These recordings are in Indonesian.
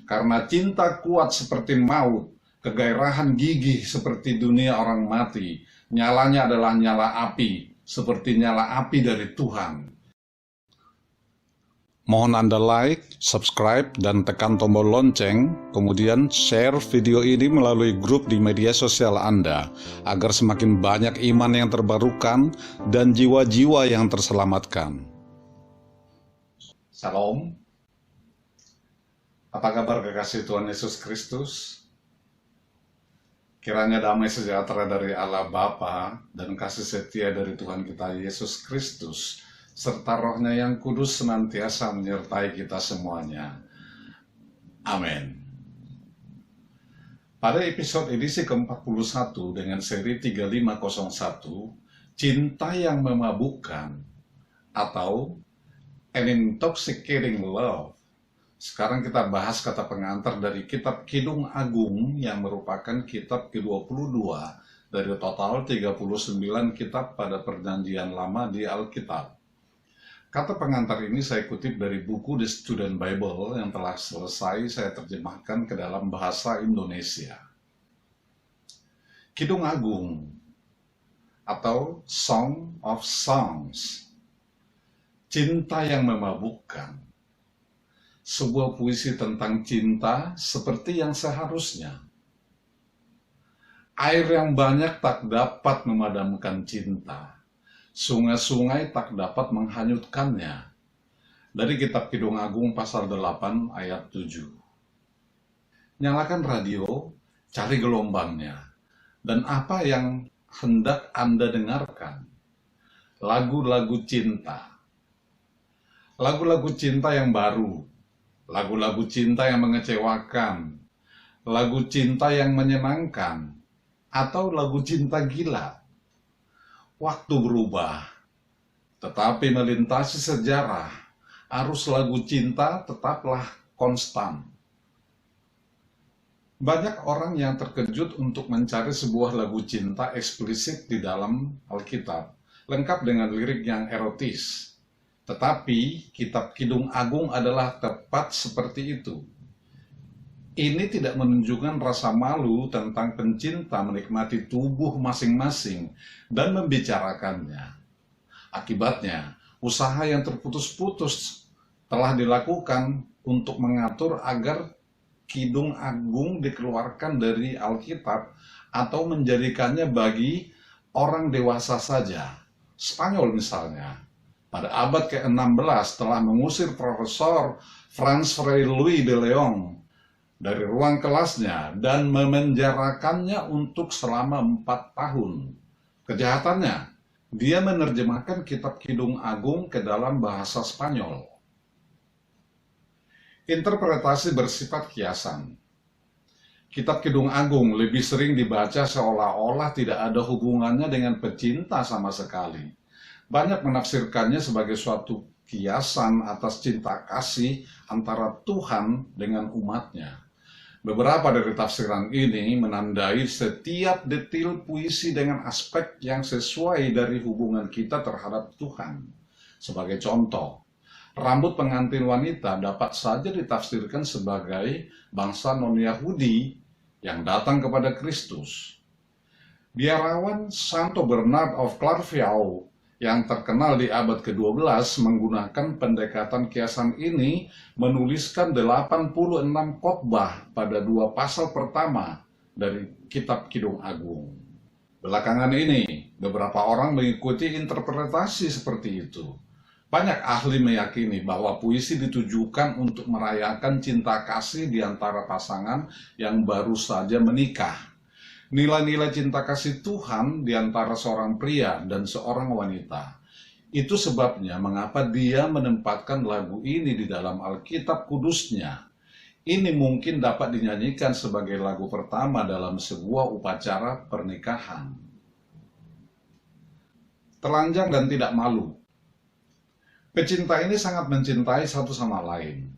Karena cinta kuat seperti maut, kegairahan gigih seperti dunia orang mati, nyalanya adalah nyala api, seperti nyala api dari Tuhan. Mohon Anda like, subscribe, dan tekan tombol lonceng, kemudian share video ini melalui grup di media sosial Anda, agar semakin banyak iman yang terbarukan dan jiwa-jiwa yang terselamatkan. Salam. Apa kabar kekasih Tuhan Yesus Kristus? Kiranya damai sejahtera dari Allah Bapa dan kasih setia dari Tuhan kita Yesus Kristus, serta Roh-Nya yang kudus senantiasa menyertai kita semuanya. Amin. Pada episode edisi ke-41 dengan seri 3501, Cinta yang Memabukkan atau An Intoxicating Love. Sekarang kita bahas kata pengantar dari kitab Kidung Agung yang merupakan kitab ke-22 dari total 39 kitab pada Perjanjian Lama di Alkitab. Kata pengantar ini saya kutip dari buku The Student Bible yang telah selesai saya terjemahkan ke dalam bahasa Indonesia. Kidung Agung atau Song of Songs, Cinta yang Memabukkan. Sebuah puisi tentang cinta seperti yang seharusnya. Air yang banyak tak dapat memadamkan cinta. Sungai-sungai tak dapat menghanyutkannya. Dari kitab Kidung Agung pasal 8 ayat 7. Nyalakan radio, cari gelombangnya. Dan apa yang hendak Anda dengarkan? Lagu-lagu cinta. Lagu-lagu cinta yang baru. Lagu-lagu cinta yang mengecewakan, lagu cinta yang menyenangkan, atau lagu cinta gila. Waktu berubah, tetapi melintasi sejarah, arus lagu cinta tetaplah konstan. Banyak orang yang terkejut untuk mencari sebuah lagu cinta eksplisit di dalam Alkitab, lengkap dengan lirik yang erotis. Tetapi kitab Kidung Agung adalah tepat seperti itu. Ini tidak menunjukkan rasa malu tentang pencinta menikmati tubuh masing-masing dan membicarakannya. Akibatnya, usaha yang terputus-putus telah dilakukan untuk mengatur agar Kidung Agung dikeluarkan dari Alkitab atau menjadikannya bagi orang dewasa saja. Spanyol misalnya, pada abad ke-16 telah mengusir Profesor Franz Fray Louis de Leon dari ruang kelasnya dan memenjarakannya untuk selama 4 tahun. Kejahatannya, dia menerjemahkan kitab Kidung Agung ke dalam bahasa Spanyol. Interpretasi bersifat kiasan. Kitab Kidung Agung lebih sering dibaca seolah-olah tidak ada hubungannya dengan pecinta sama sekali. Banyak menafsirkannya sebagai suatu kiasan atas cinta kasih antara Tuhan dengan umatnya. Beberapa dari tafsiran ini menandai setiap detil puisi dengan aspek yang sesuai dari hubungan kita terhadap Tuhan. Sebagai contoh, rambut pengantin wanita dapat saja ditafsirkan sebagai bangsa non-Yahudi yang datang kepada Kristus. Biarawan Santo Bernard of Clairvaux yang terkenal di abad ke-12 menggunakan pendekatan kiasan ini menuliskan 86 khotbah pada 2 pasal pertama dari kitab Kidung Agung. Belakangan ini, beberapa orang mengikuti interpretasi seperti itu. Banyak ahli meyakini bahwa puisi ditujukan untuk merayakan cinta kasih di antara pasangan yang baru saja menikah. Nilai-nilai cinta kasih Tuhan di antara seorang pria dan seorang wanita. Itu sebabnya mengapa dia menempatkan lagu ini di dalam Alkitab kudusnya. Ini mungkin dapat dinyanyikan sebagai lagu pertama dalam sebuah upacara pernikahan. Telanjang dan tidak malu. Pecinta ini sangat mencintai satu sama lain.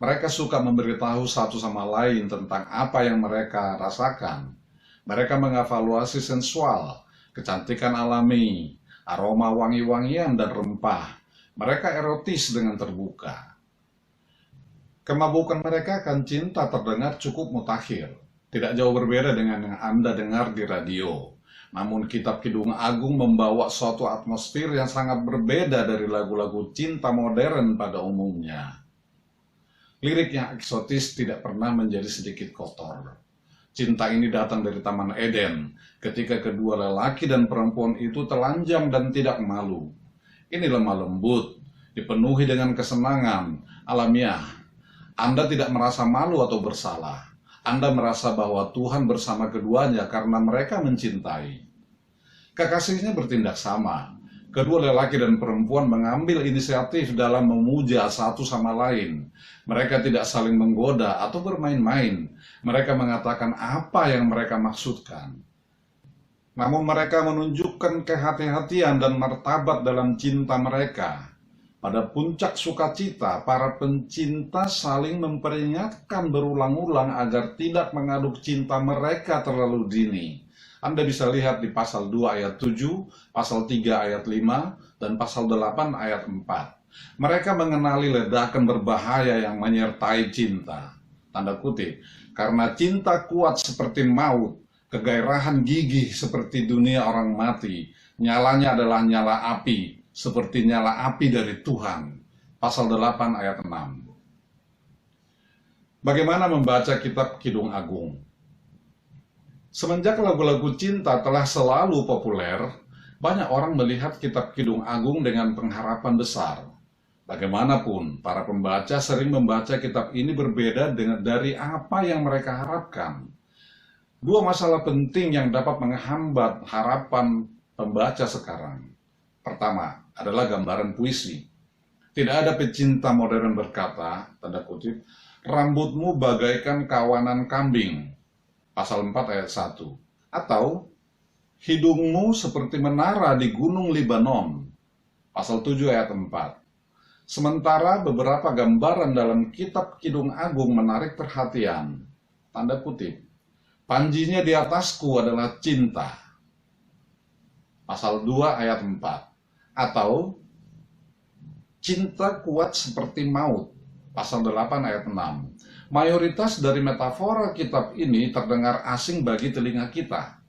Mereka suka memberitahu satu sama lain tentang apa yang mereka rasakan. Mereka mengevaluasi sensual, kecantikan alami, aroma wangi-wangian dan rempah. Mereka erotis dengan terbuka. Kemabukan mereka akan cinta terdengar cukup mutakhir, tidak jauh berbeda dengan yang Anda dengar di radio. Namun kitab Kidung Agung membawa suatu atmosfer yang sangat berbeda dari lagu-lagu cinta modern pada umumnya. Lirik yang eksotis tidak pernah menjadi sedikit kotor. Cinta ini datang dari Taman Eden, ketika kedua lelaki dan perempuan itu telanjang dan tidak malu. Ini lemah lembut, dipenuhi dengan kesenangan, alamiah. Anda tidak merasa malu atau bersalah. Anda merasa bahwa Tuhan bersama keduanya karena mereka mencintai. Kekasihnya bertindak sama. Kedua lelaki dan perempuan mengambil inisiatif dalam memuja satu sama lain. Mereka tidak saling menggoda atau bermain-main. Mereka mengatakan apa yang mereka maksudkan. Namun mereka menunjukkan kehati-hatian dan martabat dalam cinta mereka. Pada puncak sukacita, para pencinta saling memperingatkan berulang-ulang agar tidak mengaduk cinta mereka terlalu dini. Anda bisa lihat di pasal 2 ayat 7, pasal 3 ayat 5, dan pasal 8 ayat 4. Mereka mengenali ledakan berbahaya yang menyertai cinta. Tanda kutip, karena cinta kuat seperti maut, kegairahan gigih seperti dunia orang mati, nyalanya adalah nyala api, seperti nyala api dari Tuhan. Pasal 8 ayat 6. Bagaimana membaca kitab Kidung Agung? Semenjak lagu-lagu cinta telah selalu populer, banyak orang melihat kitab Kidung Agung dengan pengharapan besar. Bagaimanapun, para pembaca sering membaca kitab ini berbeda dari apa yang mereka harapkan. Dua masalah penting yang dapat menghambat harapan pembaca sekarang. Pertama, adalah gambaran puisi. Tidak ada pecinta modern berkata, tanda kutip, rambutmu bagaikan kawanan kambing, pasal 4 ayat 1. Atau, hidungmu seperti menara di gunung Libanon, pasal 7 ayat 4. Sementara beberapa gambaran dalam kitab Kidung Agung menarik perhatian, tanda kutip, panjinya di atasku adalah cinta, pasal 2 ayat 4. Atau cinta kuat seperti maut, pasal 8 ayat 6. Mayoritas dari metafora kitab ini terdengar asing bagi telinga kita.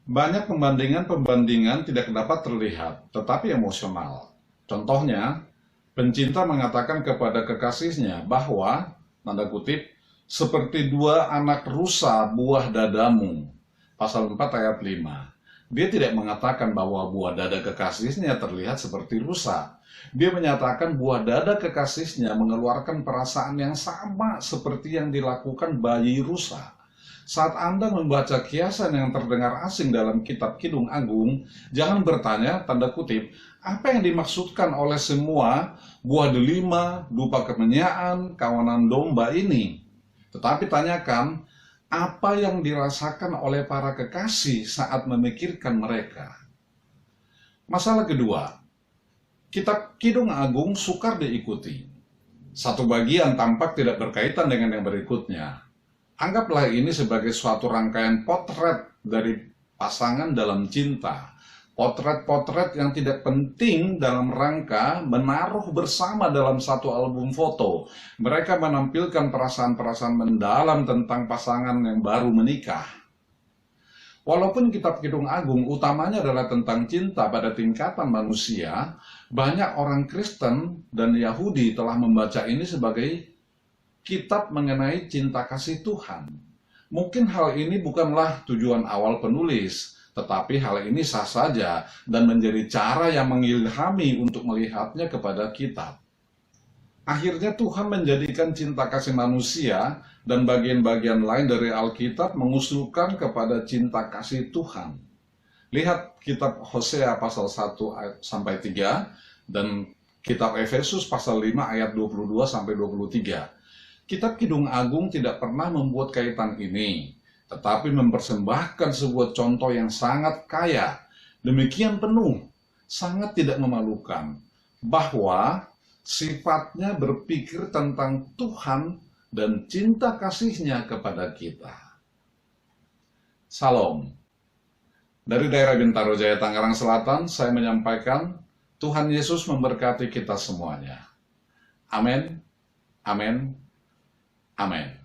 Banyak pembandingan-pembandingan tidak dapat terlihat, tetapi emosional. Contohnya, pencinta mengatakan kepada kekasihnya bahwa, tanda kutip, seperti dua anak rusa buah dadamu, pasal 4 ayat 5. Dia tidak mengatakan bahwa buah dada kekasihnya terlihat seperti rusa. Dia menyatakan buah dada kekasihnya mengeluarkan perasaan yang sama seperti yang dilakukan bayi rusa. Saat Anda membaca kiasan yang terdengar asing dalam kitab Kidung Agung, jangan bertanya, tanda kutip, apa yang dimaksudkan oleh semua buah delima, dupa kemenyaan, kawanan domba ini. Tetapi tanyakan, apa yang dirasakan oleh para kekasih saat memikirkan mereka. Masalah kedua, kitab Kidung Agung sukar diikuti. Satu bagian tampak tidak berkaitan dengan yang berikutnya. Anggaplah ini sebagai suatu rangkaian potret dari pasangan dalam cinta. Potret-potret yang tidak penting dalam rangka menaruh bersama dalam satu album foto. Mereka menampilkan perasaan-perasaan mendalam tentang pasangan yang baru menikah. Walaupun kitab Kidung Agung utamanya adalah tentang cinta pada tingkatan manusia, banyak orang Kristen dan Yahudi telah membaca ini sebagai kitab mengenai cinta kasih Tuhan. Mungkin hal ini bukanlah tujuan awal penulis, tetapi hal ini sah saja dan menjadi cara yang mengilhami untuk melihatnya kepada kitab. Akhirnya Tuhan menjadikan cinta kasih manusia dan bagian-bagian lain dari Alkitab mengusulkan kepada cinta kasih Tuhan. Lihat kitab Hosea pasal 1 sampai 3 dan kitab Efesus pasal 5 ayat 22 sampai 23. Kitab Kidung Agung tidak pernah membuat kaitan ini, tetapi mempersembahkan sebuah contoh yang sangat kaya, demikian penuh, sangat tidak memalukan, bahwa sifatnya berpikir tentang Tuhan dan cinta kasihnya kepada kita. Salam. Dari daerah Bintaro Jaya, Tangerang Selatan, saya menyampaikan Tuhan Yesus memberkati kita semuanya. Amin. Amin. Amin.